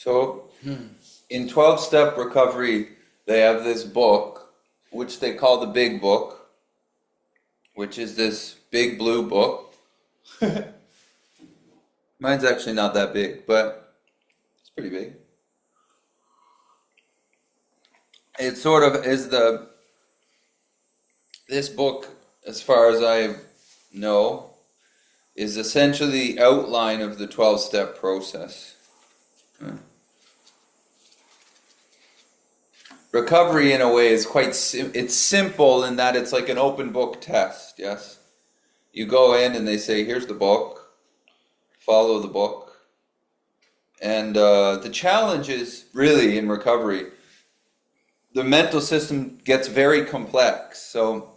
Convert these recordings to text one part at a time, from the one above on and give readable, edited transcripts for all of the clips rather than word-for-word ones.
So in 12-step recovery, they have this book, which they call the Big Book, which is this big blue book. Mine's actually not that big, but it's pretty big. It sort of is this book, as far as I know, is essentially the outline of the 12-step process. Recovery, in a way, is it's simple in that it's like an open book test, yes? You go in and they say, here's the book, follow the book. And the challenge is, really, in recovery, the mental system gets very complex. So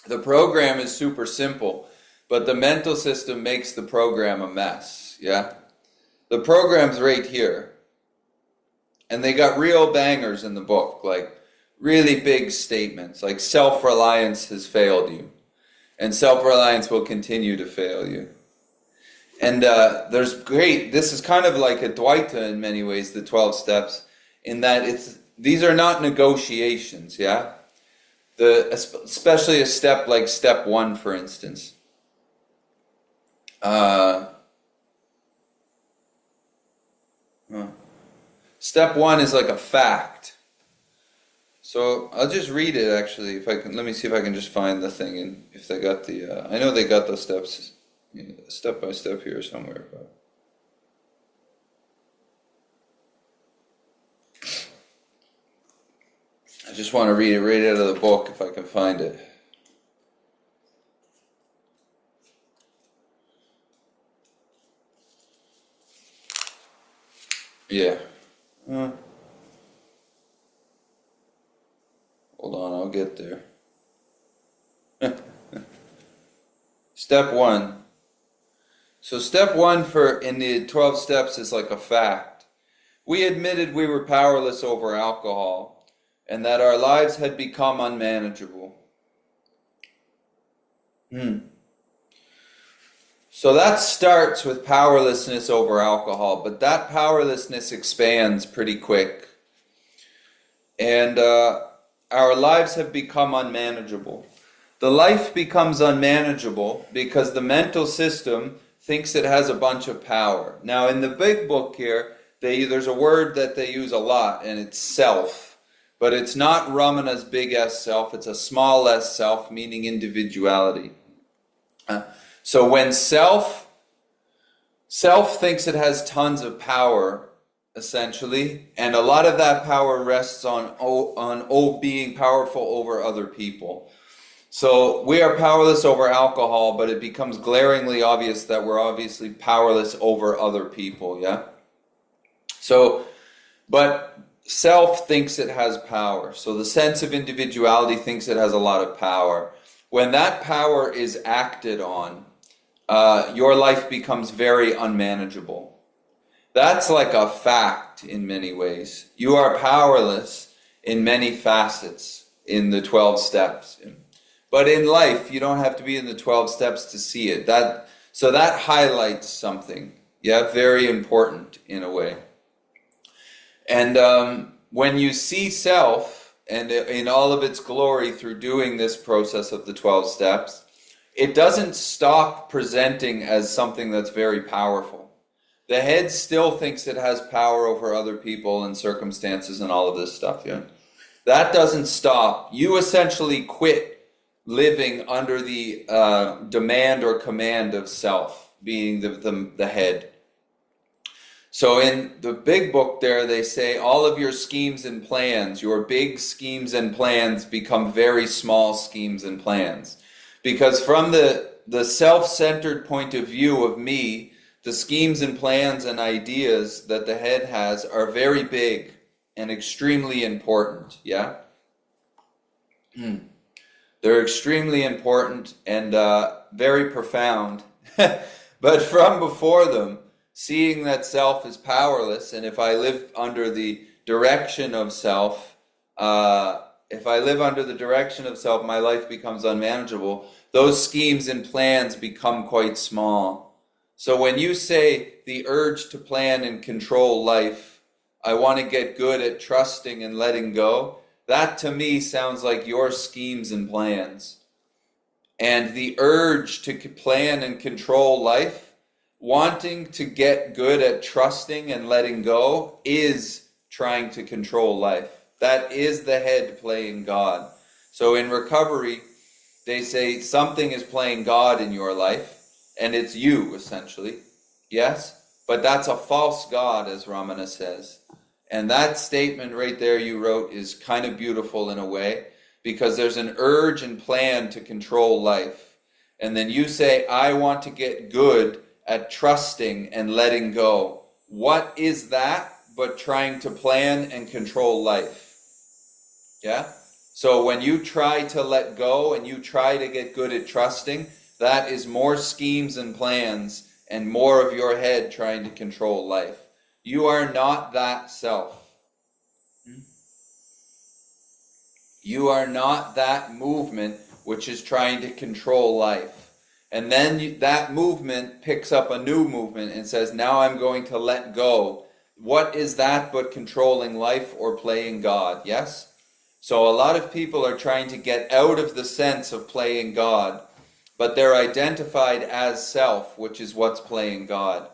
the program is super simple, but the mental system makes the program a mess, yeah? The program's right here. And they got real bangers in the book, like really big statements, like self-reliance has failed you, and self-reliance will continue to fail you. And this is kind of like a Dvaita in many ways, the 12 steps, in that these are not negotiations, yeah? Especially a step like step 1, for instance. Step 1 is like a fact. So I'll just read it actually. If I can, let me see if I can just find the thing and if they got the. I know they got the steps, step by step here somewhere. But I just want to read it right out of the book if I can find it. Yeah. Hold on, I'll get there. Step 1. So step 1 in the 12 steps is like a fact. We admitted we were powerless over alcohol and that our lives had become unmanageable. So that starts with powerlessness over alcohol, but that powerlessness expands pretty quick. And our lives have become unmanageable. The life becomes unmanageable because the mental system thinks it has a bunch of power. Now in the big book here, there's a word that they use a lot, and it's self. But it's not Ramana's big S self, it's a small s self, meaning individuality. So when self thinks it has tons of power, essentially, and a lot of that power rests on being powerful over other people. So we are powerless over alcohol, but it becomes glaringly obvious that we're obviously powerless over other people, yeah? So, but self thinks it has power. So the sense of individuality thinks it has a lot of power. When that power is acted on, your life becomes very unmanageable. That's like a fact in many ways. You are powerless in many facets in the 12 steps. But in life, you don't have to be in the 12 steps to see it. So that highlights something, yeah, very important in a way. And when you see self, and in all of its glory through doing this process of the 12 steps, it doesn't stop presenting as something that's very powerful. The head still thinks it has power over other people and circumstances and all of this stuff, yeah? That doesn't stop. You essentially quit living under the demand or command of self, being the head. So in the big book there, they say all of your schemes and plans, your big schemes and plans become very small schemes and plans. Because from the self-centered point of view of me, the schemes and plans and ideas that the head has are very big and extremely important, yeah? They're extremely important and very profound. But from before them, seeing that self is powerless, and if I live under the direction of self, my life becomes unmanageable. Those schemes and plans become quite small. So when you say the urge to plan and control life, I want to get good at trusting and letting go, that to me sounds like your schemes and plans. And the urge to plan and control life, wanting to get good at trusting and letting go, is trying to control life. That is the head playing God. So in recovery, they say something is playing God in your life, and it's you, essentially. Yes? But that's a false God, as Ramana says. And that statement right there you wrote is kind of beautiful in a way, because there's an urge and plan to control life. And then you say, I want to get good at trusting and letting go. What is that but trying to plan and control life? Yeah? So when you try to let go and you try to get good at trusting, that is more schemes and plans and more of your head trying to control life. You are not that self. You are not that movement which is trying to control life. And then that movement picks up a new movement and says, now I'm going to let go. What is that but controlling life or playing God? Yes? So a lot of people are trying to get out of the sense of playing God, but they're identified as self, which is what's playing God.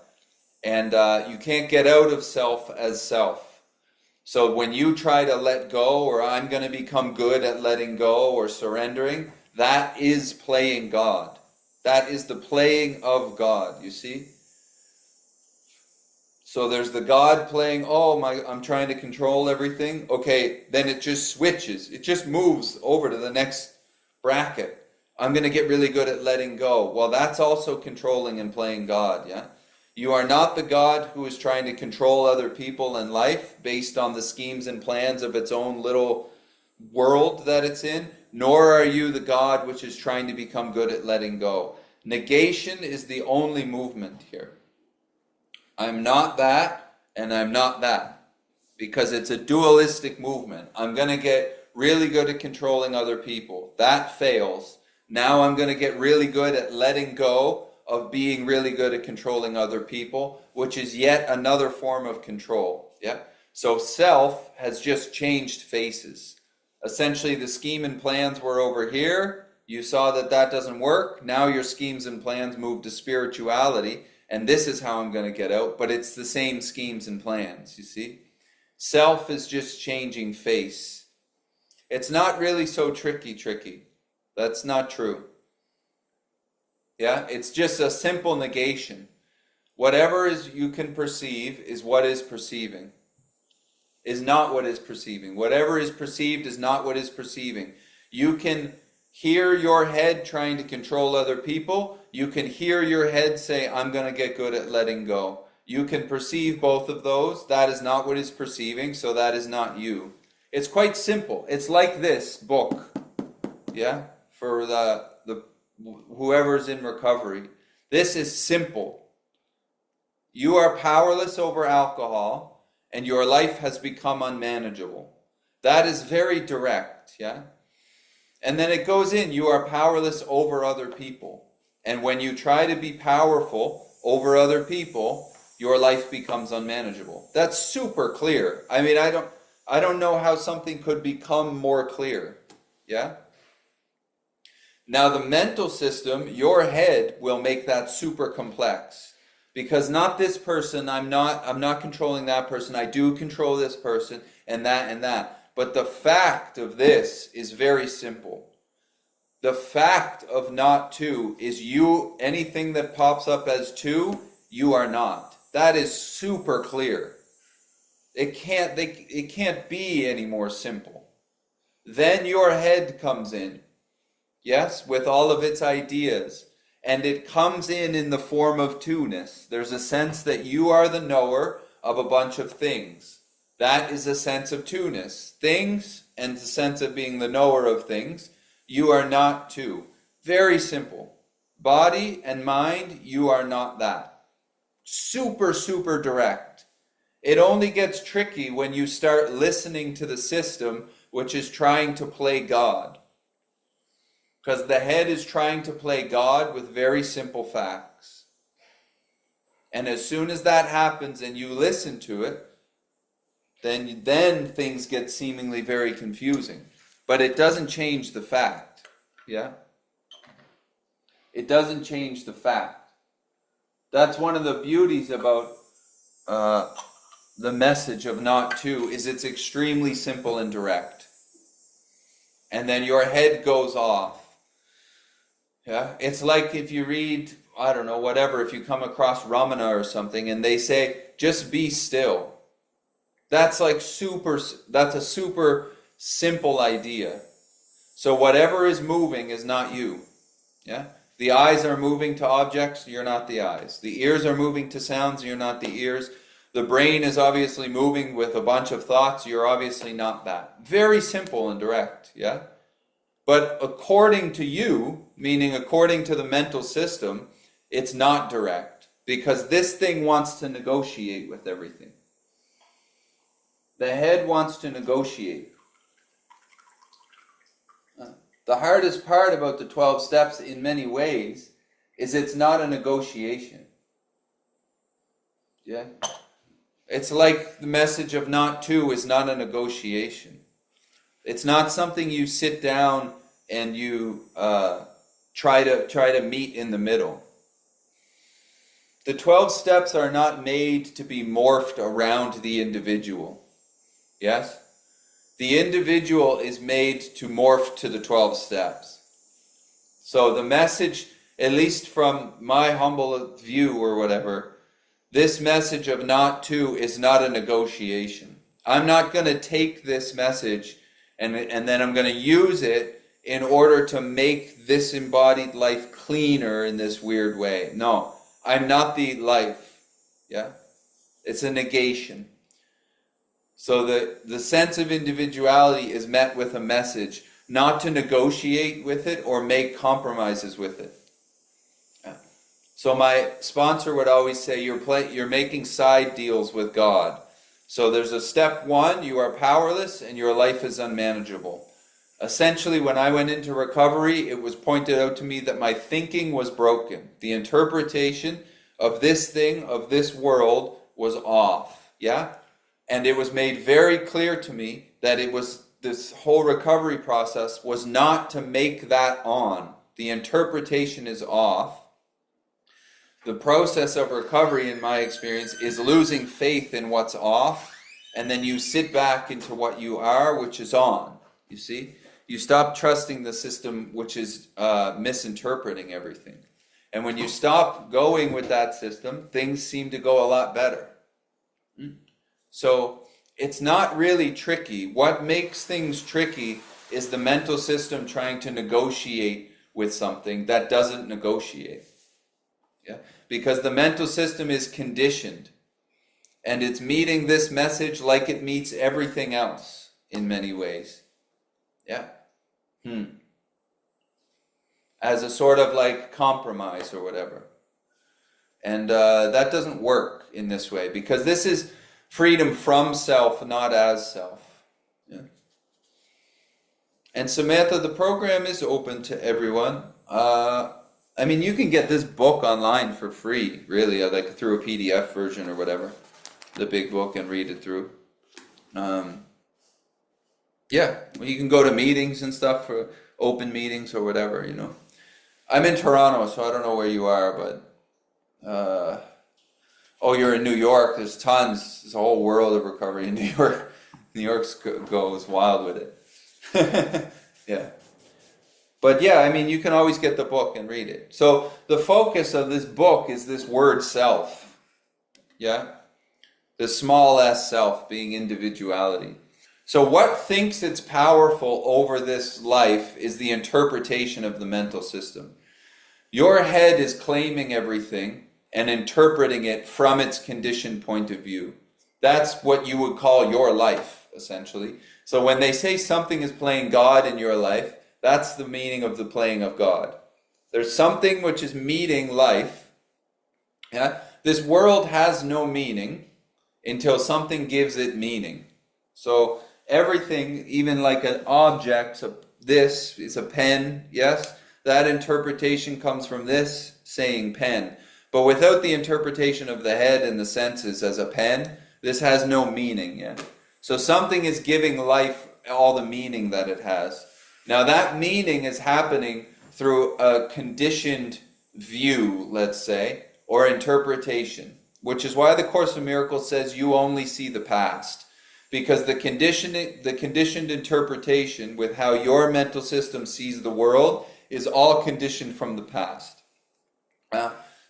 And you can't get out of self as self. So when you try to let go, or I'm going to become good at letting go or surrendering, that is playing God. That is the playing of God, you see? So there's the God playing, I'm trying to control everything. Okay, then it just switches. It just moves over to the next bracket. I'm going to get really good at letting go. Well, that's also controlling and playing God, yeah? You are not the God who is trying to control other people and life based on the schemes and plans of its own little world that it's in, nor are you the God which is trying to become good at letting go. Negation is the only movement here. I'm not that, and I'm not that, because it's a dualistic movement. I'm going to get really good at controlling other people. That fails. Now I'm going to get really good at letting go of being really good at controlling other people, which is yet another form of control. Yeah. So self has just changed faces. Essentially, the scheme and plans were over here. You saw that that doesn't work. Now your schemes and plans move to spirituality, and this is how I'm going to get out. But it's the same schemes and plans, you see? Self is just changing face. It's not really so tricky. That's not true. Yeah, it's just a simple negation. Whatever is you can perceive is what is perceiving. Is not what is perceiving. Whatever is perceived is not what is perceiving. You can hear your head trying to control other people. You can hear your head say, I'm going to get good at letting go. You can perceive both of those. That is not what is perceiving, so that is not you. It's quite simple. It's like this book. Yeah? For the whoever's in recovery. This is simple. You are powerless over alcohol, and your life has become unmanageable. That is very direct, yeah? And then it goes in, you are powerless over other people. And when you try to be powerful over other people, your life becomes unmanageable. That's super clear. I mean, I don't know how something could become more clear, yeah? Now the mental system, your head will make that super complex. Because not this person, I'm not controlling that person, I do control this person, and that and that. But the fact of this is very simple. The fact of not two is you, anything that pops up as two, you are not. That is super clear. It can't be any more simple. Then your head comes in. Yes, with all of its ideas. And it comes in the form of two-ness. There's a sense that you are the knower of a bunch of things. That is a sense of two-ness. Things and the sense of being the knower of things, you are not two. Very simple. Body and mind, you are not that. Super, super direct. It only gets tricky when you start listening to the system which is trying to play God. Because the head is trying to play God with very simple facts. And as soon as that happens and you listen to it, then things get seemingly very confusing. But it doesn't change the fact. Yeah? It doesn't change the fact. That's one of the beauties about the message of not to, is it's extremely simple and direct. And then your head goes off. Yeah? It's like if you read, I don't know, whatever, if you come across Ramana or something and they say, just be still. That's a super simple idea. So whatever is moving is not you. Yeah? The eyes are moving to objects, you're not the eyes. The ears are moving to sounds, you're not the ears. The brain is obviously moving with a bunch of thoughts, you're obviously not that. Very simple and direct, yeah? But according to you, meaning according to the mental system, it's not direct. Because this thing wants to negotiate with everything. The head wants to negotiate. The hardest part about the 12 steps in many ways is it's not a negotiation. Yeah? It's like the message of not to is not a negotiation. It's not something you sit down and you try to meet in the middle. The 12 steps are not made to be morphed around the individual. Yes? The individual is made to morph to the 12 steps. So the message, at least from my humble view or whatever, this message of not to is not a negotiation. I'm not going to take this message and then I'm going to use it in order to make this embodied life cleaner in this weird way. No, I'm not the life. Yeah? It's a negation. So the sense of individuality is met with a message, not to negotiate with it or make compromises with it. Yeah. So my sponsor would always say, you're making side deals with God. So there's a step 1, you are powerless and your life is unmanageable. Essentially, when I went into recovery, it was pointed out to me that my thinking was broken. The interpretation of this thing, of this world, was off. Yeah? And it was made very clear to me that this whole recovery process was not to make that on. The interpretation is off. The process of recovery, in my experience, is losing faith in what's off, and then you sit back into what you are, which is on. You see? You stop trusting the system, which is misinterpreting everything. And when you stop going with that system, things seem to go a lot better. So it's not really tricky. What makes things tricky is the mental system trying to negotiate with something that doesn't negotiate. Yeah? Because the mental system is conditioned. And it's meeting this message like it meets everything else in many ways. Yeah? As a sort of like compromise or whatever. And that doesn't work in this way, because this is freedom from self, not as self. Yeah. And Samantha, the program is open to everyone. I mean, you can get this book online for free, really, like through a PDF version or whatever, the big book, and read it through. Yeah, well, you can go to meetings and stuff, for open meetings or whatever, you know. I'm in Toronto, so I don't know where you are, but oh, you're in New York. There's tons. There's a whole world of recovery in New York. New York goes wild with it. Yeah. But yeah, I mean, you can always get the book and read it. So the focus of this book is this word self. Yeah? The small s self being individuality. So what thinks it's powerful over this life is the interpretation of the mental system. Your head is claiming everything and interpreting it from its conditioned point of view. That's what you would call your life, essentially. So when they say something is playing God in your life, that's the meaning of the playing of God. There's something which is meeting life. Yeah? This world has no meaning until something gives it meaning. So everything, even like an object, so this is a pen, yes? That interpretation comes from this saying pen. But without the interpretation of the head and the senses as a pen, this has no meaning yet. So something is giving life all the meaning that it has. Now that meaning is happening through a conditioned view, let's say, or interpretation, which is why the Course in Miracles says you only see the past. Because the conditioned interpretation with how your mental system sees the world is all conditioned from the past.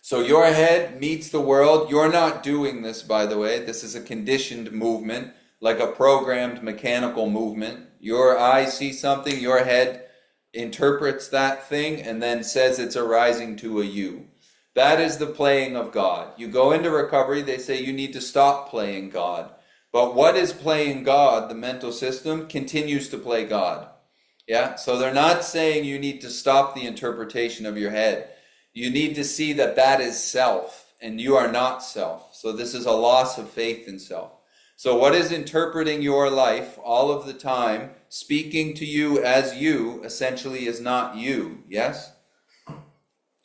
So your head meets the world. You're not doing this, by the way. This is a conditioned movement, like a programmed mechanical movement. Your eye sees something, your head interprets that thing, and then says it's arising to a you. That is the playing of God. You go into recovery, they say you need to stop playing God. But what is playing God? The mental system continues to play God. Yeah? So they're not saying you need to stop the interpretation of your head. You need to see that that is self, and you are not self. So this is a loss of faith in self. So what is interpreting your life all of the time, speaking to you as you, essentially is not you. Yes?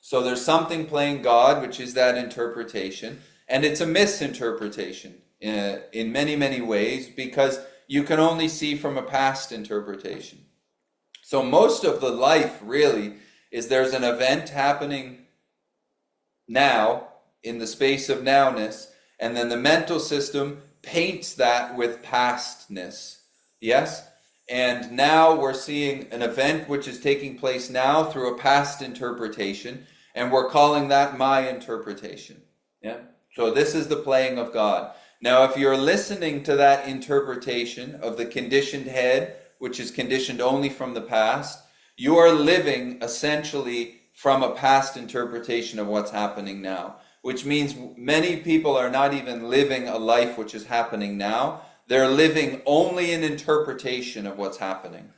So there's something playing God, which is that interpretation, and it's a misinterpretation in many, many ways, because you can only see from a past interpretation. So most of the life really is there's an event happening now in the space of nowness, and then the mental system paints that with pastness. Yes? And now we're seeing an event which is taking place now through a past interpretation, and we're calling that my interpretation. Yeah? So this is the playing of God. Now if you're listening to that interpretation of the conditioned head, which is conditioned only from the past, you are living essentially from a past interpretation of what's happening now. Which means many people are not even living a life which is happening now. They're living only an interpretation of what's happening.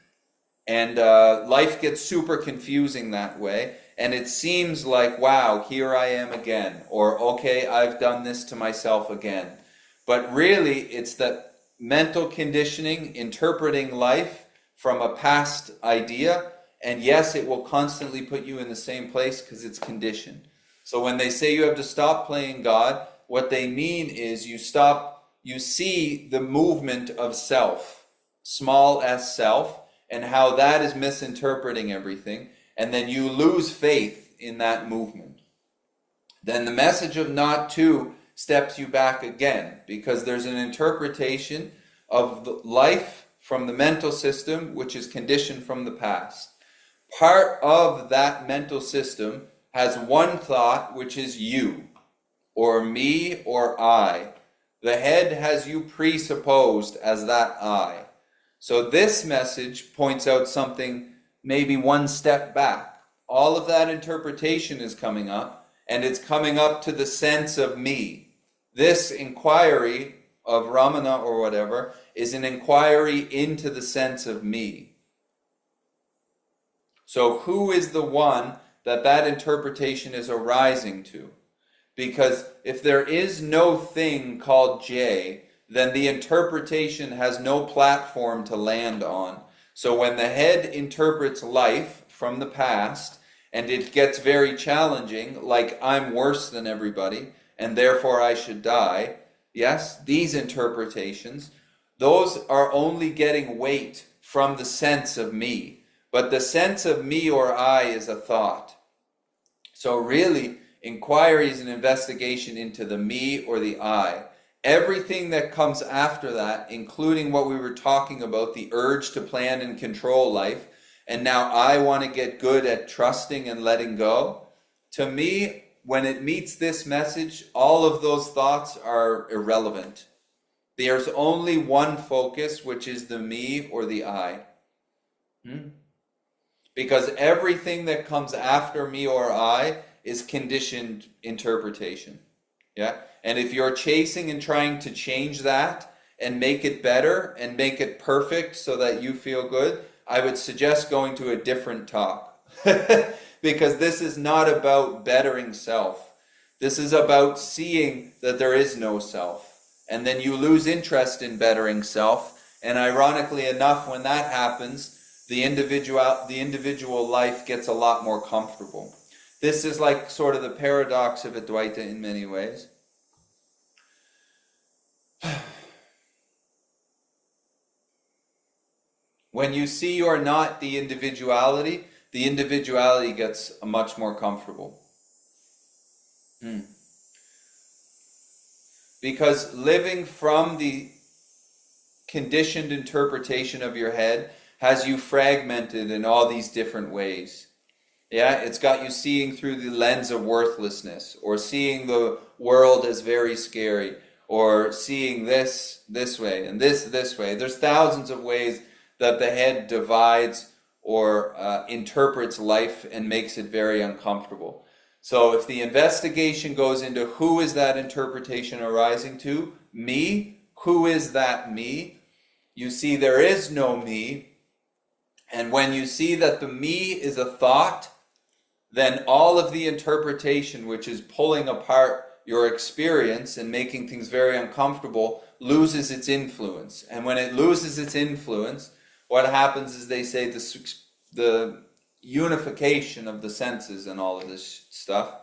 And life gets super confusing that way. And it seems like, wow, here I am again. Or, okay, I've done this to myself again. But really, it's that mental conditioning, interpreting life from a past idea. And yes, it will constantly put you in the same place because it's conditioned. So when they say you have to stop playing God, what they mean is you see the movement of self, small s self, and how that is misinterpreting everything, and then you lose faith in that movement. Then the message of not to steps you back again, because there's an interpretation of life from the mental system, which is conditioned from the past. Part of that mental system has one thought, which is you, or me, or I. The head has you presupposed as that I. So this message points out something maybe one step back. All of that interpretation is coming up, and it's coming up to the sense of me. This inquiry of Ramana or whatever is an inquiry into the sense of me. So who is the one that interpretation is arising to? Because if there is no thing called J, then the interpretation has no platform to land on. So when the head interprets life from the past, and it gets very challenging, like I'm worse than everybody, and therefore I should die, yes, these interpretations, those are only getting weight from the sense of me. But the sense of me or I is a thought. So really, inquiry is an investigation into the me or the I. Everything that comes after that, including what we were talking about, the urge to plan and control life, and now I want to get good at trusting and letting go. To me, when it meets this message, all of those thoughts are irrelevant. There's only one focus, which is the me or the I. Because everything that comes after me or I is conditioned interpretation. Yeah? And if you're chasing and trying to change that and make it better and make it perfect so that you feel good, I would suggest going to a different talk. Because this is not about bettering self. This is about seeing that there is no self. And then you lose interest in bettering self. And ironically enough, when that happens, the individual life gets a lot more comfortable. This is like sort of the paradox of Advaita in many ways. When you see you are not the individuality gets much more comfortable. Because living from the conditioned interpretation of your head has you fragmented in all these different ways. Yeah, it's got you seeing through the lens of worthlessness, or seeing the world as very scary, or seeing this way and this way. There's thousands of ways that the head divides or interprets life and makes it very uncomfortable. So if the investigation goes into who is that interpretation arising to, me, who is that me, you see there is no me. And when you see that the me is a thought, then all of the interpretation, which is pulling apart your experience and making things very uncomfortable, loses its influence. And when it loses its influence, what happens is, they say, the unification of the senses and all of this stuff.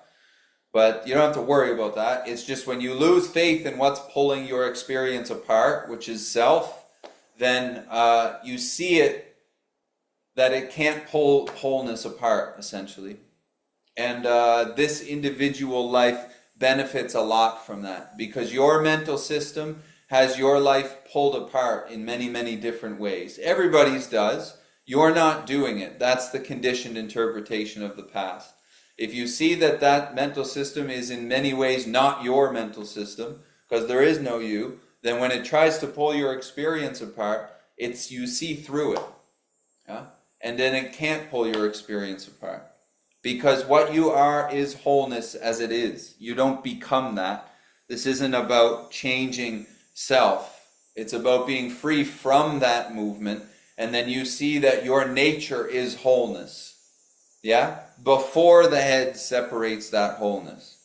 But you don't have to worry about that. It's just when you lose faith in what's pulling your experience apart, which is self, then you see it, that it can't pull wholeness apart, essentially. And this individual life benefits a lot from that, because your mental system has your life pulled apart in many, many different ways. Everybody's does. You're not doing it. That's the conditioned interpretation of the past. If you see that that mental system is in many ways not your mental system, because there is no you, then when it tries to pull your experience apart, you see through it. Yeah? And then it can't pull your experience apart. Because what you are is wholeness as it is. You don't become that. This isn't about changing self. It's about being free from that movement, and then you see that your nature is wholeness. Yeah? Before the head separates that wholeness.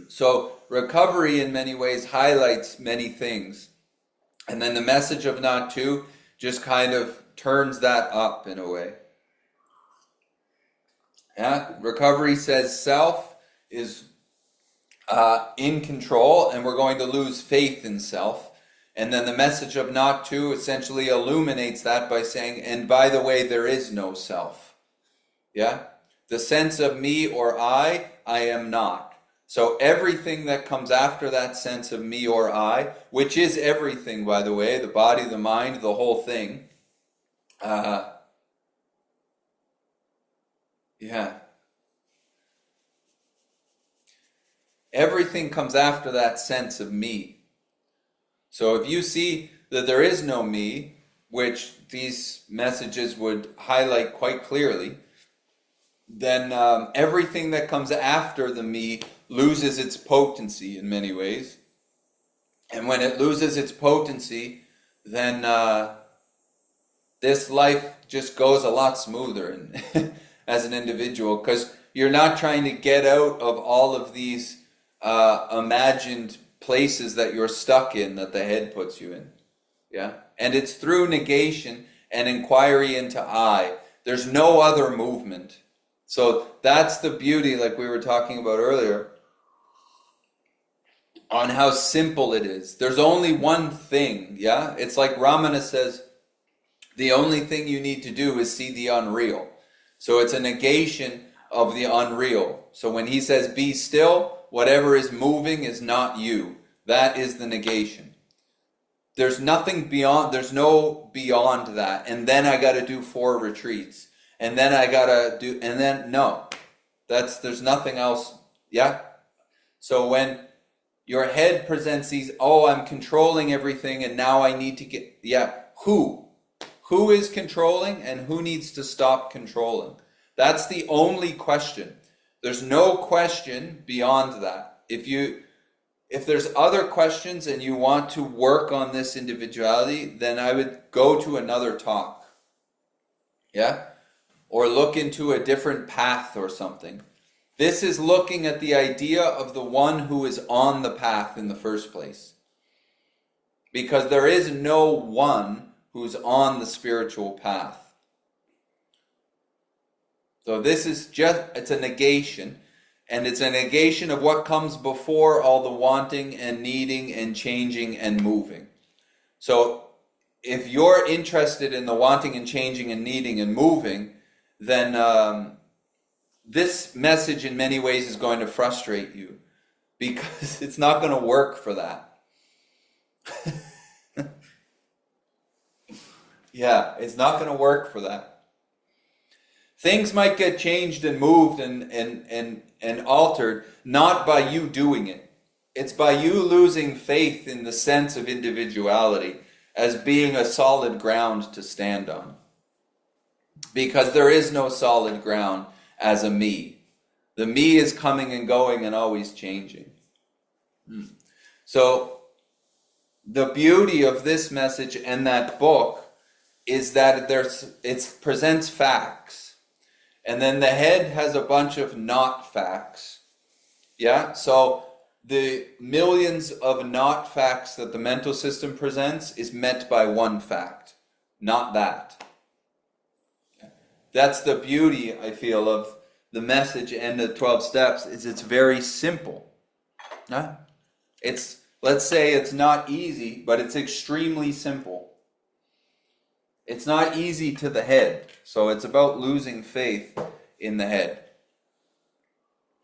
So recovery in many ways highlights many things. And then the message of not to just kind of turns that up in a way. Yeah? Recovery says self is in control, and we're going to lose faith in self. And then the message of not to essentially illuminates that by saying, and by the way, there is no self. Yeah? The sense of me or I am not. So everything that comes after that sense of me or I, which is everything, by the way, the body, the mind, the whole thing. Everything comes after that sense of me. So if you see that there is no me, which these messages would highlight quite clearly, then everything that comes after the me loses its potency in many ways. And when it loses its potency, then this life just goes a lot smoother as an individual, because you're not trying to get out of all of these imagined places that you're stuck in, that the head puts you in. Yeah? And it's through negation and inquiry into I. There's no other movement. So that's the beauty, like we were talking about earlier, on how simple it is. There's only one thing, yeah? It's like Ramana says, the only thing you need to do is see the unreal. So it's a negation of the unreal. So when he says, be still, whatever is moving is not you. That is the negation. There's nothing beyond, there's no beyond that. And then I got to do 4 retreats. And then I got to do, and then, no. There's nothing else. Yeah? So when your head presents these, oh, I'm controlling everything and now I need to get, yeah, who? Who is controlling and who needs to stop controlling? That's the only question. There's no question beyond that. If there's other questions and you want to work on this individuality, then I would go to another talk. Yeah? Or look into a different path or something. This is looking at the idea of the one who is on the path in the first place. Because there is no one who's on the spiritual path. So this is it's a negation, and it's a negation of what comes before all the wanting and needing and changing and moving. So if you're interested in the wanting and changing and needing and moving, then this message in many ways is going to frustrate you, because it's not going to work for that. Yeah, it's not going to work for that. Things might get changed and moved and altered, not by you doing it. It's by you losing faith in the sense of individuality as being a solid ground to stand on. Because there is no solid ground as a me. The me is coming and going and always changing. So the beauty of this message and that book is that it presents facts. And then the head has a bunch of not facts. Yeah? So the millions of not facts that the mental system presents is met by one fact. Not that. That's the beauty, I feel, of the message and the 12 steps, is it's very simple. Huh? Let's say it's not easy, but it's extremely simple. It's not easy to the head, so it's about losing faith in the head.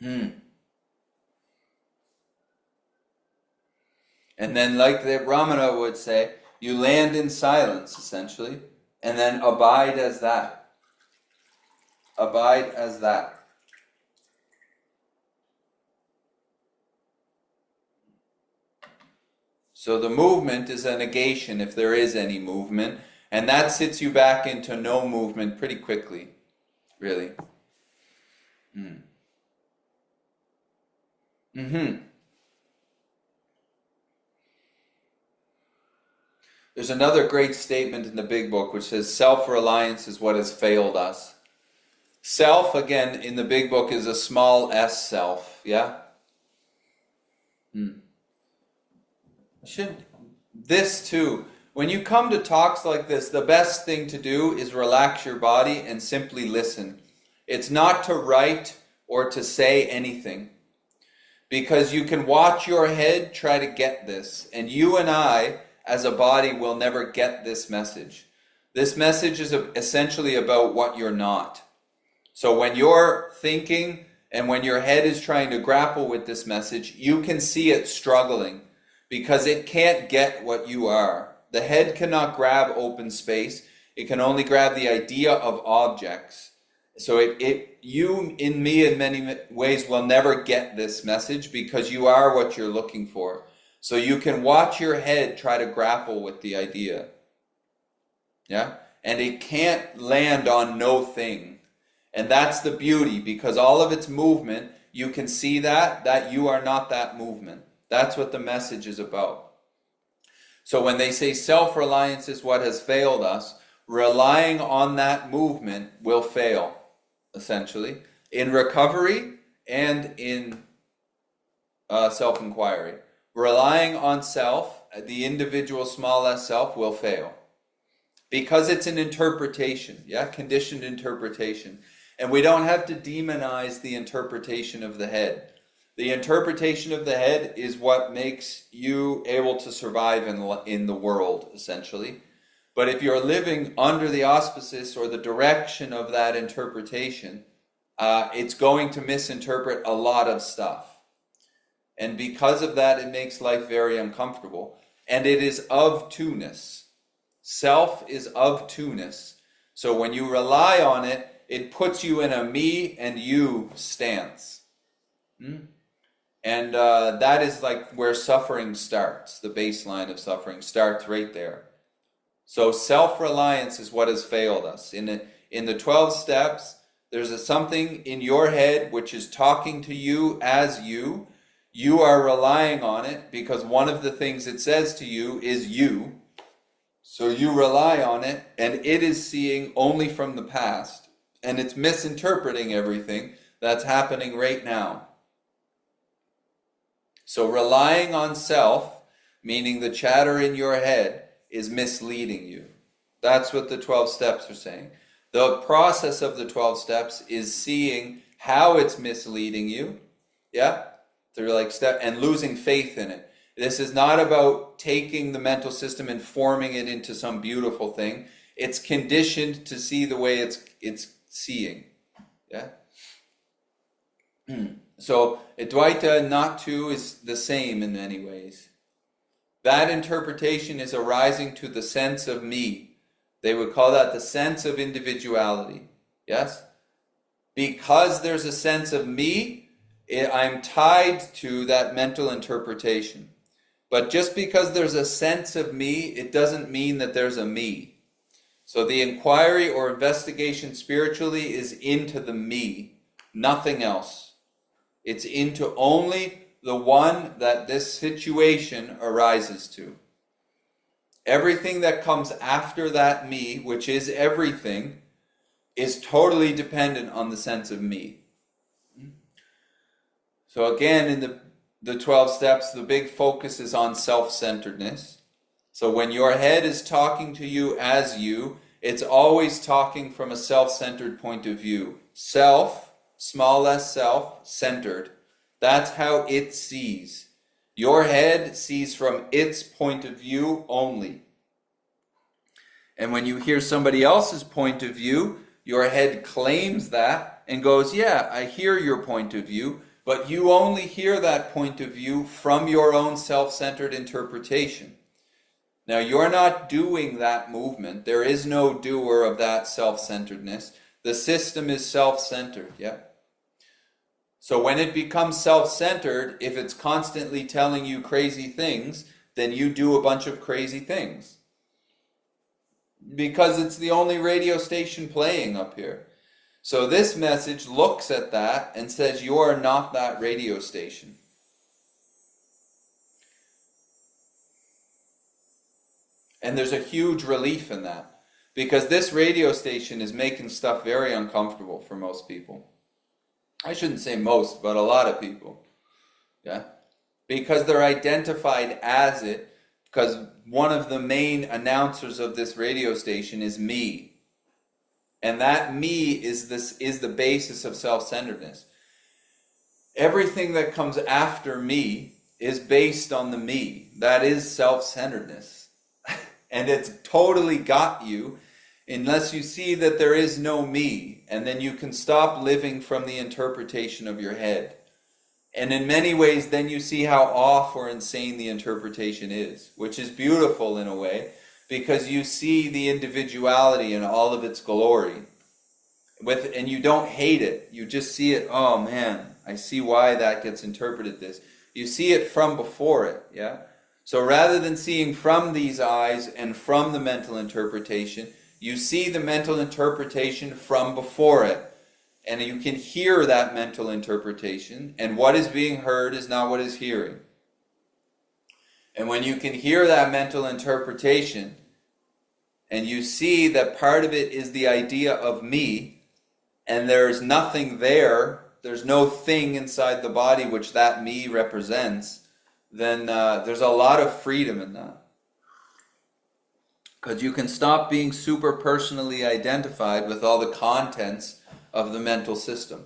And then, like the Ramana would say, you land in silence, essentially, and then abide as that. Abide as that. So the movement is a negation, if there is any movement, and that sits you back into no movement pretty quickly, really. There's another great statement in the Big Book which says, self-reliance is what has failed us. Self, again, in the Big Book is a small s self, yeah? This too, when you come to talks like this, the best thing to do is relax your body and simply listen. It's not to write or to say anything, because you can watch your head try to get this, and you and I, as a body, will never get this message. This message is essentially about what you're not. So when you're thinking and when your head is trying to grapple with this message, you can see it struggling, because it can't get what you are. The head cannot grab open space. It can only grab the idea of objects. So you, in me, in many ways, will never get this message, because you are what you're looking for. So you can watch your head try to grapple with the idea. Yeah? And it can't land on no thing. And that's the beauty, because all of its movement, you can see that you are not that movement. That's what the message is about. So when they say self-reliance is what has failed us, relying on that movement will fail, essentially, in recovery and in self-inquiry. Relying on self, the individual small s self, will fail. Because it's an interpretation, conditioned interpretation. And we don't have to demonize the interpretation of the head. The interpretation of the head is what makes you able to survive in the world, essentially. But if you're living under the auspices or the direction of that interpretation, it's going to misinterpret a lot of stuff. And because of that, it makes life very uncomfortable. And it is of two-ness. Self is of two-ness. So when you rely on it, it puts you in a me and you stance. And that is like where suffering starts. The baseline of suffering starts right there. So self-reliance is what has failed us. In the 12 steps, there's something in your head which is talking to you as you. You are relying on it because one of the things it says to you is you. So you rely on it, and it is seeing only from the past. And it's misinterpreting everything that's happening right now. So relying on self, meaning the chatter in your head, is misleading you. That's what the 12 steps are saying. The process of the 12 steps is seeing how it's misleading you, yeah, through like step, and losing faith in it. This is not about taking the mental system and forming it into some beautiful thing. It's conditioned to see the way it's seeing, yeah. So Advaita, not two, is the same in many ways. That interpretation is arising to the sense of me. They would call that the sense of individuality. Yes? Because there's a sense of me, I'm tied to that mental interpretation. But just because there's a sense of me, it doesn't mean that there's a me. So the inquiry or investigation spiritually is into the me, nothing else. It's into only the one that this situation arises to. Everything that comes after that me, which is everything, is totally dependent on the sense of me. So again, in the 12 steps, the big focus is on self-centeredness. So when your head is talking to you as you, it's always talking from a self-centered point of view. Self, small s self, centered. That's how it sees. Your head sees from its point of view only. And when you hear somebody else's point of view, your head claims that and goes, yeah, I hear your point of view, but you only hear that point of view from your own self-centered interpretation. Now, you're not doing that movement. There is no doer of that self-centeredness. The system is self-centered, yeah? So when it becomes self-centered, if it's constantly telling you crazy things, then you do a bunch of crazy things. Because it's the only radio station playing up here. So this message looks at that and says, you are not that radio station. And there's a huge relief in that. Because this radio station is making stuff very uncomfortable for most people. I shouldn't say most, but a lot of people. Yeah? Because they're identified as it, because one of the main announcers of this radio station is me. And that me is the basis of self-centeredness. Everything that comes after me is based on the me. That is self-centeredness. And it's totally got you unless you see that there is no me, and then you can stop living from the interpretation of your head. And in many ways, then you see how off or insane the interpretation is, which is beautiful in a way, because you see the individuality in all of its glory. And you don't hate it. You just see it, oh man, I see why that gets interpreted this. You see it from before it, yeah? So rather than seeing from these eyes and from the mental interpretation, you see the mental interpretation from before it. And you can hear that mental interpretation, and what is being heard is not what is hearing. And when you can hear that mental interpretation, and you see that part of it is the idea of me, and there's nothing there, there's no thing inside the body which that me represents, then there's a lot of freedom in that. Because you can stop being super personally identified with all the contents of the mental system.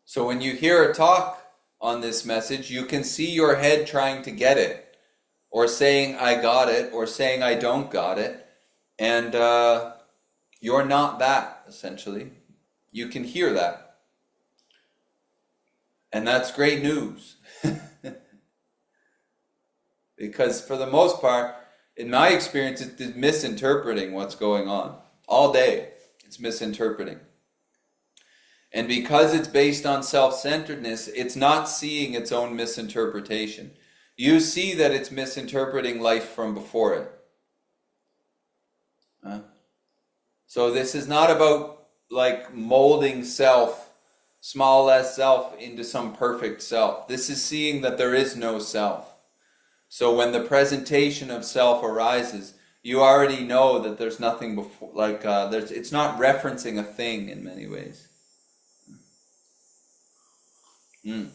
So when you hear a talk on this message, you can see your head trying to get it, or saying I got it, or saying I don't got it, and you're not that, essentially. You can hear that. And that's great news. Because for the most part, in my experience, it's misinterpreting what's going on. All day, it's misinterpreting. And because it's based on self-centeredness, it's not seeing its own misinterpretation. You see that it's misinterpreting life from before it. So this is not about like molding self, small s self, into some perfect self. This is seeing that there is no self. So when the presentation of self arises, you already know that there's nothing before, it's not referencing a thing in many ways. And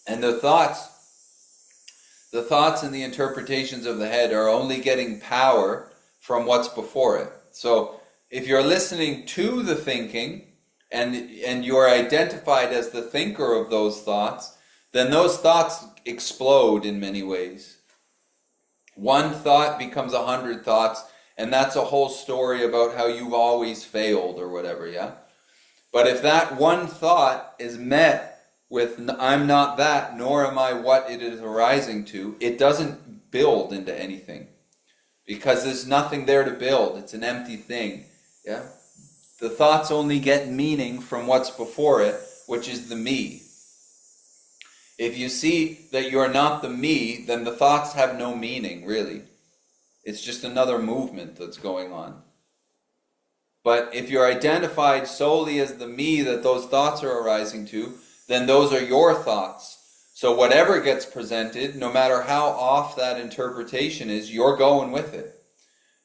the thoughts The thoughts and the interpretations of the head are only getting power from what's before it. So if you're listening to the thinking and you're identified as the thinker of those thoughts, then those thoughts explode in many ways. One thought becomes 100 thoughts, and that's a whole story about how you've always failed or whatever, yeah? But if that one thought is met with I'm not that, nor am I what it is arising to, it doesn't build into anything. Because there's nothing there to build. It's an empty thing. Yeah? The thoughts only get meaning from what's before it, which is the me. If you see that you're not the me, then the thoughts have no meaning, really. It's just another movement that's going on. But if you're identified solely as the me that those thoughts are arising to, then those are your thoughts. So whatever gets presented, no matter how off that interpretation is, you're going with it.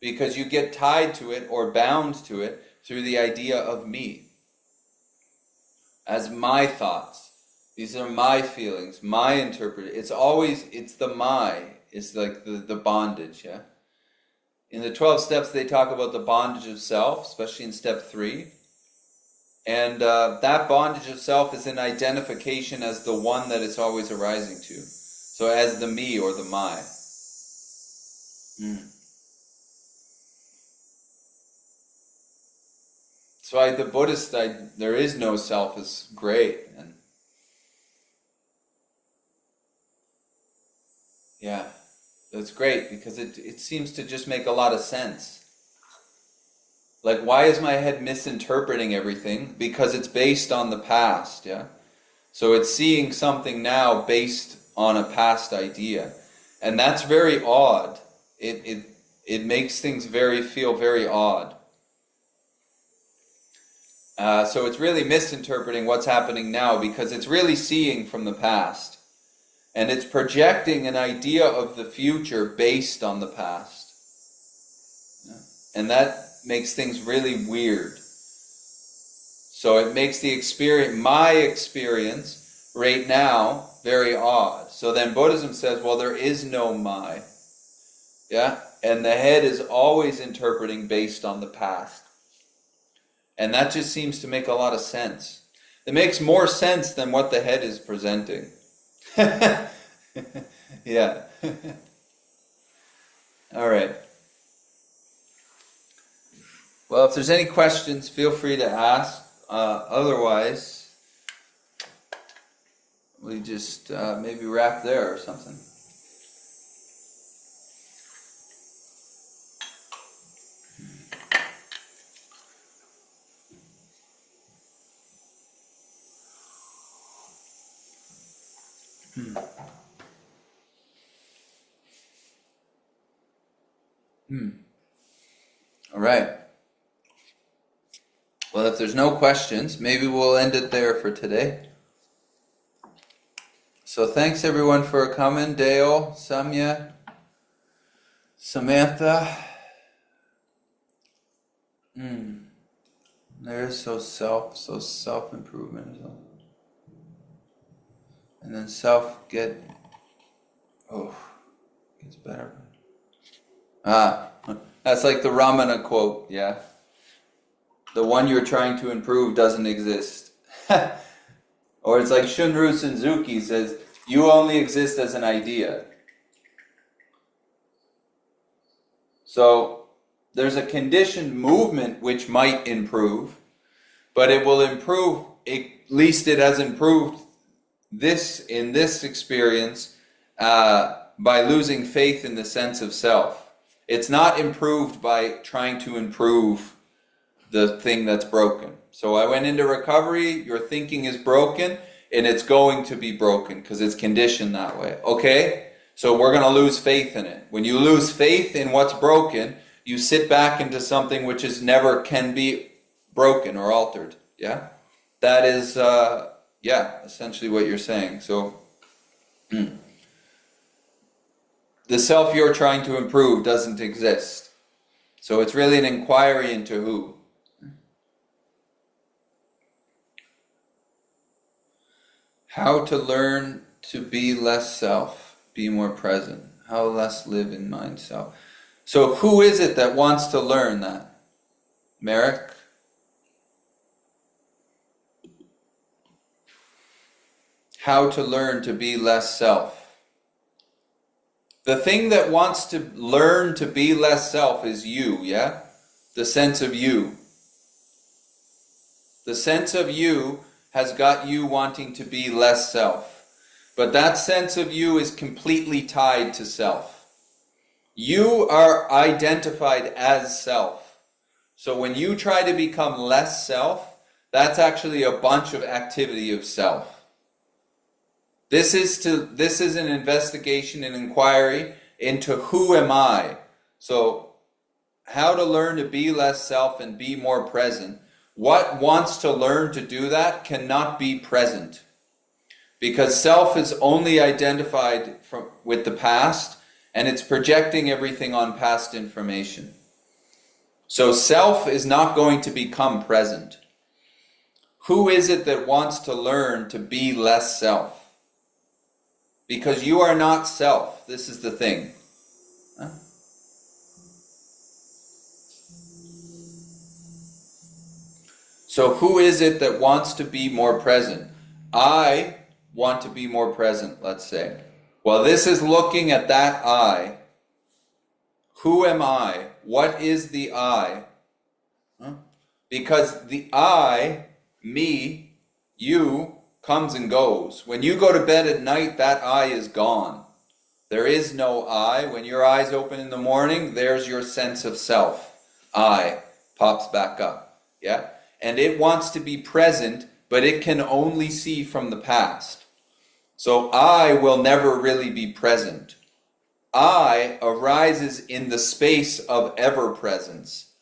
Because you get tied to it or bound to it through the idea of me. As my thoughts. These are my feelings, my interpretation. It's the my. It's like the bondage, yeah? In the 12 steps, they talk about the bondage of self, especially in step 3. And that bondage of self is an identification as the one that it's always arising to. So as the me or the my. So the Buddhist, there is no self is great. And yeah, that's great because it seems to just make a lot of sense. Like, why is my head misinterpreting everything? Because it's based on the past, yeah? So it's seeing something now based on a past idea. And that's very odd. It makes things feel very odd. So it's really misinterpreting what's happening now because it's really seeing from the past. And it's projecting an idea of the future based on the past. Yeah? And that makes things really weird. So it makes my experience right now very odd. So then Buddhism says, well, there is no my. Yeah? And the head is always interpreting based on the past. And that just seems to make a lot of sense. It makes more sense than what the head is presenting. Yeah. All right. Well, if there's any questions, feel free to ask. Otherwise, we just maybe wrap there or something. All right. Well, if there's no questions, maybe we'll end it there for today. So thanks everyone for coming. Dale, Samya, Samantha. There's so self-improvement. And then gets better. That's like the Ramana quote, yeah. The one you're trying to improve doesn't exist. Or it's like Shunryu Suzuki says, you only exist as an idea. So there's a conditioned movement which might improve, but it will improve, at least it has improved in this experience by losing faith in the sense of self. It's not improved by trying to improve the thing that's broken. So I went into recovery, your thinking is broken, and it's going to be broken because it's conditioned that way. Okay? So we're going to lose faith in it. When you lose faith in what's broken, you sit back into something which is never can be broken or altered. Yeah? That is, essentially what you're saying. So, the self you're trying to improve doesn't exist. So it's really an inquiry into who. How to learn to be less self. be more present. How to less live in mind self. So who is it that wants to learn that? Merrick? How to learn to be less self. The thing that wants to learn to be less self is you, yeah? The sense of you. The sense of you has got you wanting to be less self. But that sense of you is completely tied to self. You are identified as self. So when you try to become less self, that's actually a bunch of activity of self. This is an investigation, an inquiry into who am I. So how to learn to be less self and be more present. What wants to learn to do that cannot be present. Because self is only identified with the past, and it's projecting everything on past information. So self is not going to become present. Who is it that wants to learn to be less self? Because you are not self. This is the thing. Huh? So who is it that wants to be more present? I want to be more present, let's say. Well, this is looking at that I. Who am I? What is the I? Huh? Because the I, me, you, comes and goes. When you go to bed at night, that I is gone. There is no I. When your eyes open in the morning, there's your sense of self. I pops back up. Yeah? And it wants to be present, but it can only see from the past. So I will never really be present. I arises in the space of ever-presence.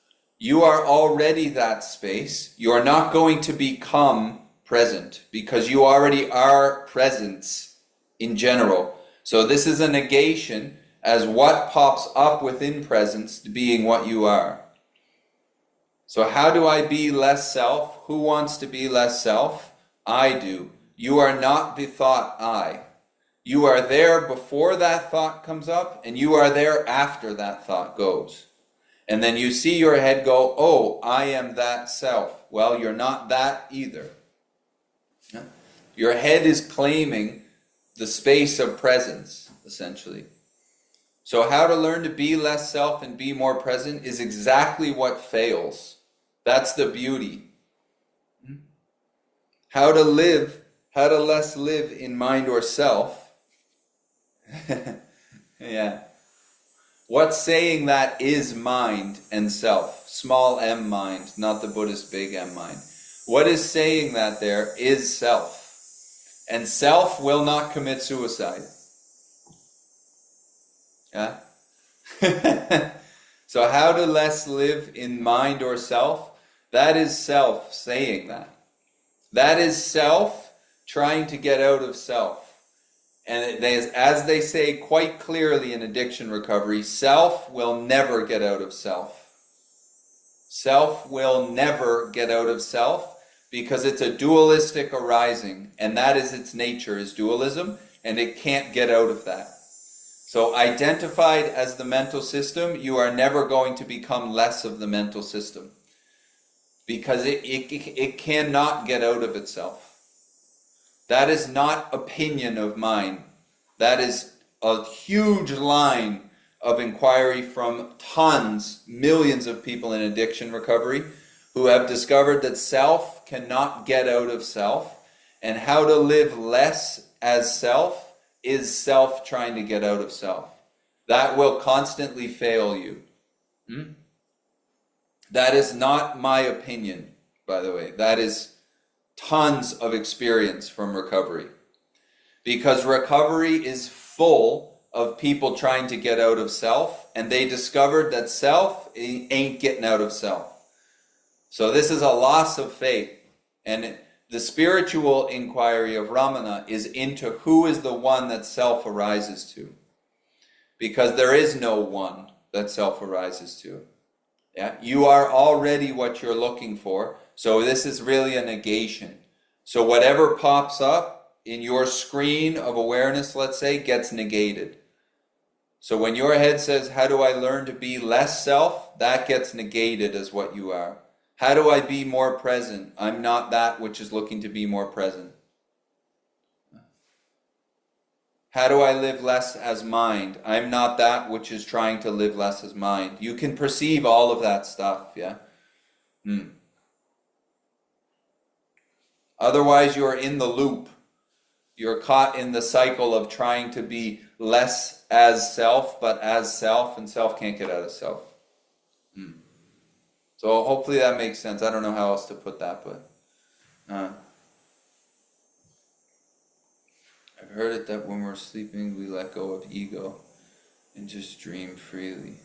You are already that space. You are not going to become present because you already are presence in general. So this is a negation as what pops up within presence being what you are. So how do I be less self? Who wants to be less self? I do. You are not the thought I. You are there before that thought comes up, and you are there after that thought goes. And then you see your head go, oh, I am that self. Well, you're not that either. Your head is claiming the space of presence, essentially. So how to learn to be less self and be more present is exactly what fails. That's the beauty. How to less live in mind or self. Yeah. What's saying that is mind and self. Small m mind, not the Buddhist big M mind. What is saying that there is self. And self will not commit suicide. Yeah? So how to less live in mind or self? That is self saying that. That is self trying to get out of self. And as they say quite clearly in addiction recovery, self will never get out of self. Self will never get out of self because it's a dualistic arising, and that is its nature, is dualism, and it can't get out of that. So identified as the mental system, you are never going to become less of the mental system because it cannot get out of itself. That is not opinion of mine. That is a huge line of inquiry from tons, millions of people in addiction recovery who have discovered that self cannot get out of self, and how to live less as self is self trying to get out of self. That will constantly fail you. That is not my opinion, by the way. That is tons of experience from recovery. Because recovery is full of people trying to get out of self, and they discovered that self ain't getting out of self. So this is a loss of faith. And the spiritual inquiry of Ramana is into who is the one that self arises to. Because there is no one that self arises to. Yeah? You are already what you're looking for. So this is really a negation. So whatever pops up in your screen of awareness, let's say, gets negated. So when your head says, how do I learn to be less self? That gets negated as what you are. How do I be more present? I'm not that which is looking to be more present. How do I live less as mind? I'm not that which is trying to live less as mind. You can perceive all of that stuff, yeah? Otherwise, you're in the loop. You're caught in the cycle of trying to be less as self, but as self, and self can't get out of self. So hopefully that makes sense. I don't know how else to put that, but I've heard it that when we're sleeping, we let go of ego and just dream freely.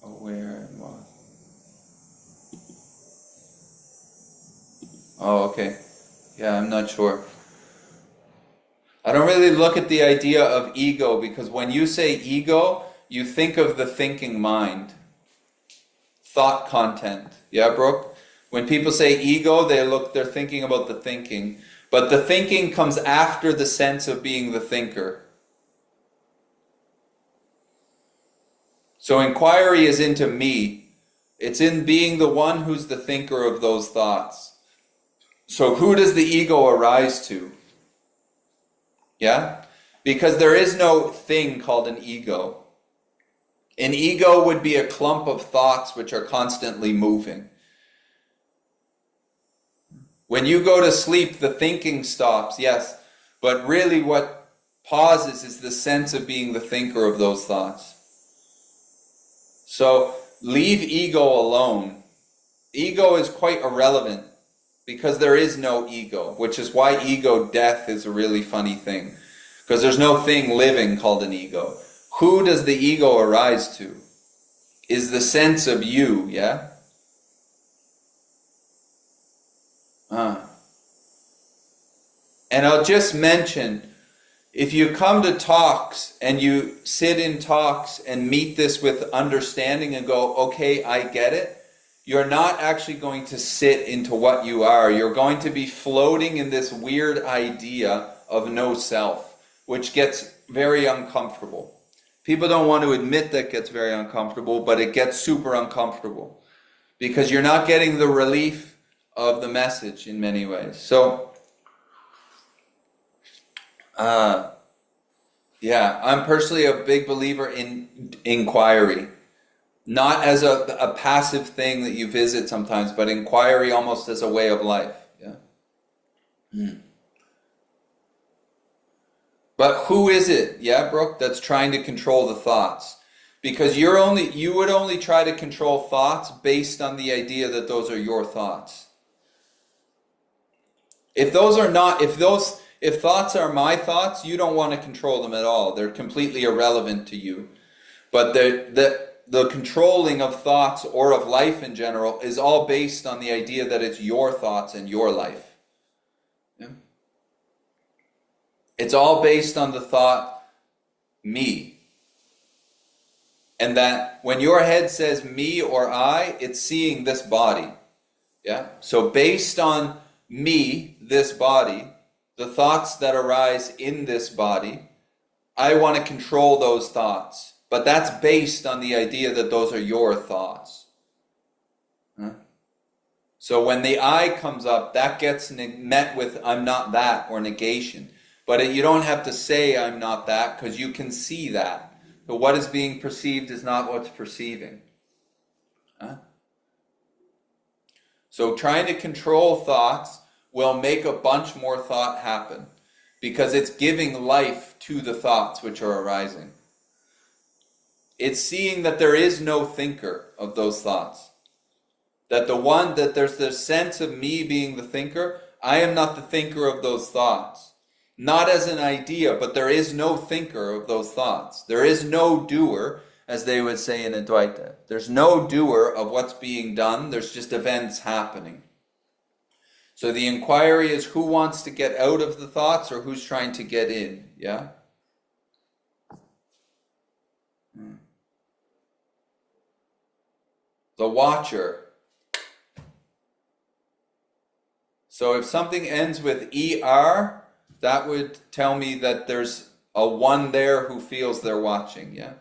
Aware and what? Oh, okay. Yeah, I'm not sure. I don't really look at the idea of ego, because when you say ego, you think of the thinking mind. Thought content. Yeah, Brooke? When people say ego, they're thinking about the thinking. But the thinking comes after the sense of being the thinker. So inquiry is into me. It's in being the one who's the thinker of those thoughts. So who does the ego arise to? Yeah? Because there is no thing called an ego. An ego would be a clump of thoughts which are constantly moving. When you go to sleep, the thinking stops, yes, but really what pauses is the sense of being the thinker of those thoughts. So leave ego alone. Ego is quite irrelevant because there is no ego, which is why ego death is a really funny thing. Because there's no thing living called an ego. Who does the ego arise to? Is the sense of you, yeah? And I'll just mention, if you come to talks and you sit in talks and meet this with understanding and go, okay, I get it, you're not actually going to sit into what you are. You're going to be floating in this weird idea of no self, which gets very uncomfortable. People don't want to admit that it gets very uncomfortable, but it gets super uncomfortable because you're not getting the relief of the message in many ways. So, yeah, I'm personally a big believer in inquiry. Not as a passive thing that you visit sometimes, but inquiry almost as a way of life. Yeah. But who is it, yeah, Brooke, that's trying to control the thoughts? Because you would only try to control thoughts based on the idea that those are your thoughts. If thoughts are my thoughts, you don't want to control them at all. They're completely irrelevant to you. But the controlling of thoughts or of life in general is all based on the idea that it's your thoughts and your life. Yeah? It's all based on the thought, me. And that when your head says me or I, it's seeing this body. Yeah? So based on me, this body, the thoughts that arise in this body, I want to control those thoughts. But that's based on the idea that those are your thoughts. Huh? So when the I comes up, that gets met with I'm not that or negation. But you don't have to say I'm not that because you can see that. But what is being perceived is not what's perceiving. Huh? So trying to control thoughts will make a bunch more thought happen because it's giving life to the thoughts which are arising. It's seeing that there is no thinker of those thoughts. That there's the sense of me being the thinker. I am not the thinker of those thoughts. Not as an idea, but there is no thinker of those thoughts. There is no doer, as they would say in Advaita. There's no doer of what's being done. There's just events happening. So the inquiry is who wants to get out of the thoughts or who's trying to get in. Yeah? The watcher. So if something ends with ER, that would tell me that there's a one there who feels they're watching, yeah?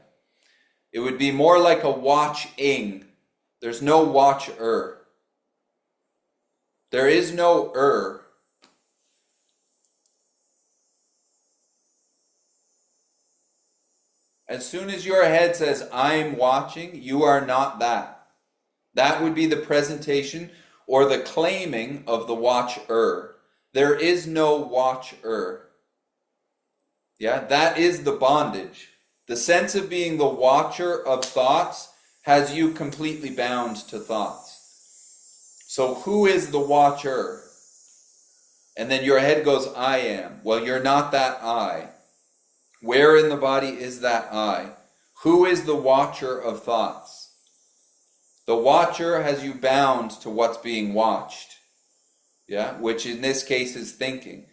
It would be more like a watching. There's no watcher. There is no As soon as your head says, I'm watching, you are not that. That would be the presentation or the claiming of the watcher. There is no watcher. Yeah, that is the bondage. The sense of being the watcher of thoughts has you completely bound to thoughts. So who is the watcher? And then your head goes, I am. Well, you're not that I. Where in the body is that I? Who is the watcher of thoughts? The watcher has you bound to what's being watched. Yeah, which in this case is thinking.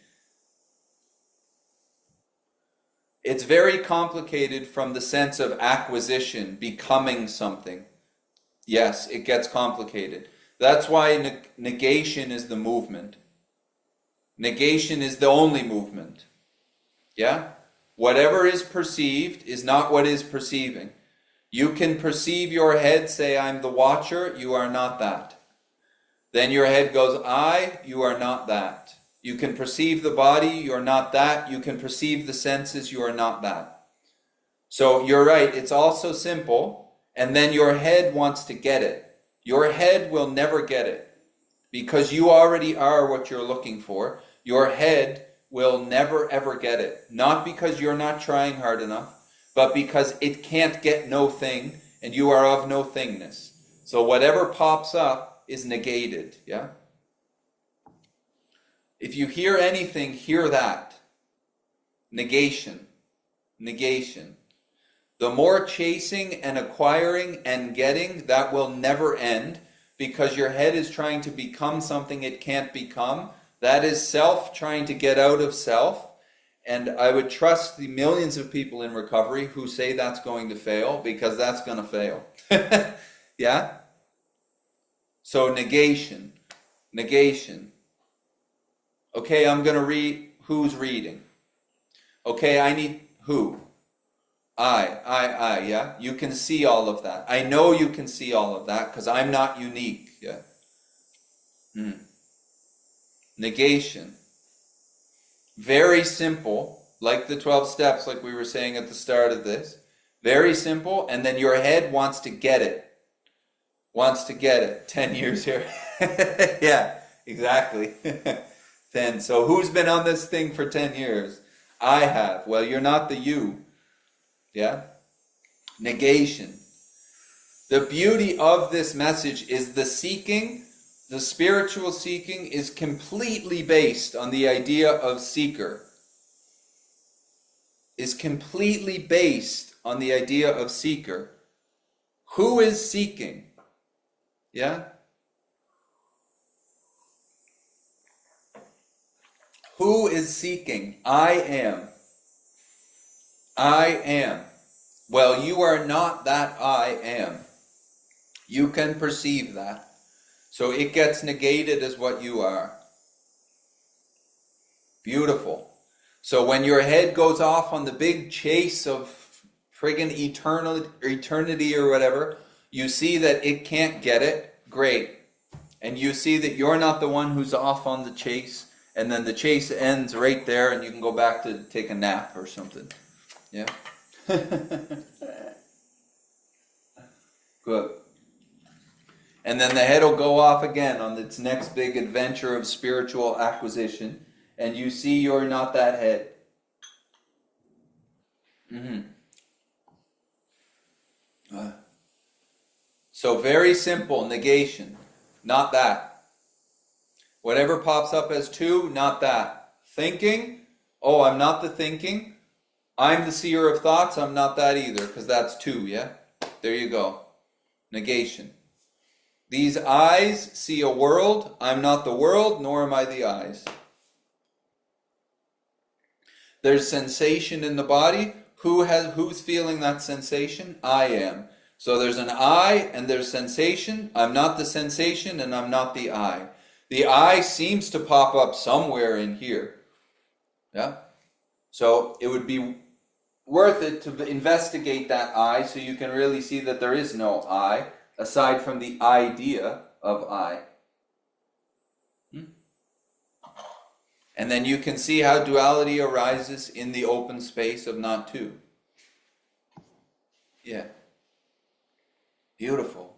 It's very complicated from the sense of acquisition, becoming something. Yes, it gets complicated. That's why negation is the movement. Negation is the only movement. Yeah? Whatever is perceived is not what is perceiving. You can perceive your head say, I'm the watcher, you are not that. Then your head goes, I, you are not that. You can perceive the body, you are not that. You can perceive the senses, you are not that. So you're right, it's all so simple, and then your head wants to get it. Your head will never get it, because you already are what you're looking for. Your head will never ever get it. Not because you're not trying hard enough, but because it can't get no thing, and you are of no thingness. So whatever pops up is negated, yeah? If you hear anything, hear that. Negation. Negation. The more chasing and acquiring and getting, that will never end, because your head is trying to become something it can't become. That is self trying to get out of self. And I would trust the millions of people in recovery who say that's going to fail, because that's going to fail. Yeah? So negation. Negation. Okay, I'm going to read who's reading. Okay, I need who? I, yeah? You can see all of that. I know you can see all of that because I'm not unique, yeah? Negation. Very simple, like the 12 steps, like we were saying at the start of this. Very simple, and then your head wants to get it. Wants to get it. 10 years here. Yeah, exactly. 10. So who's been on this thing for 10 years? I have. Well, you're not the you. Yeah? Negation. The beauty of this message is the seeking, the spiritual seeking is completely based on the idea of seeker. Is completely based on the idea of seeker. Who is seeking? Yeah? Who is seeking? I am. I am. Well, you are not that I am. You can perceive that. So it gets negated as what you are. Beautiful. So when your head goes off on the big chase of friggin' eternity or whatever, you see that it can't get it. Great. And you see that you're not the one who's off on the chase. And then the chase ends right there and you can go back to take a nap or something. Yeah? Good. And then the head will go off again on its next big adventure of spiritual acquisition. And you see you're not that head. So very simple, negation. Not that. Whatever pops up as two, not that. Thinking, oh, I'm not the thinking. I'm the seer of thoughts, I'm not that either, because that's two, yeah? There you go. Negation. These eyes see a world, I'm not the world, nor am I the eyes. There's sensation in the body. Who's feeling that sensation? I am. So there's an I and there's sensation. I'm not the sensation and I'm not the I. The I seems to pop up somewhere in here. Yeah? So it would be worth it to investigate that I so you can really see that there is no I aside from the idea of I. And then you can see how duality arises in the open space of not two. Yeah. Beautiful.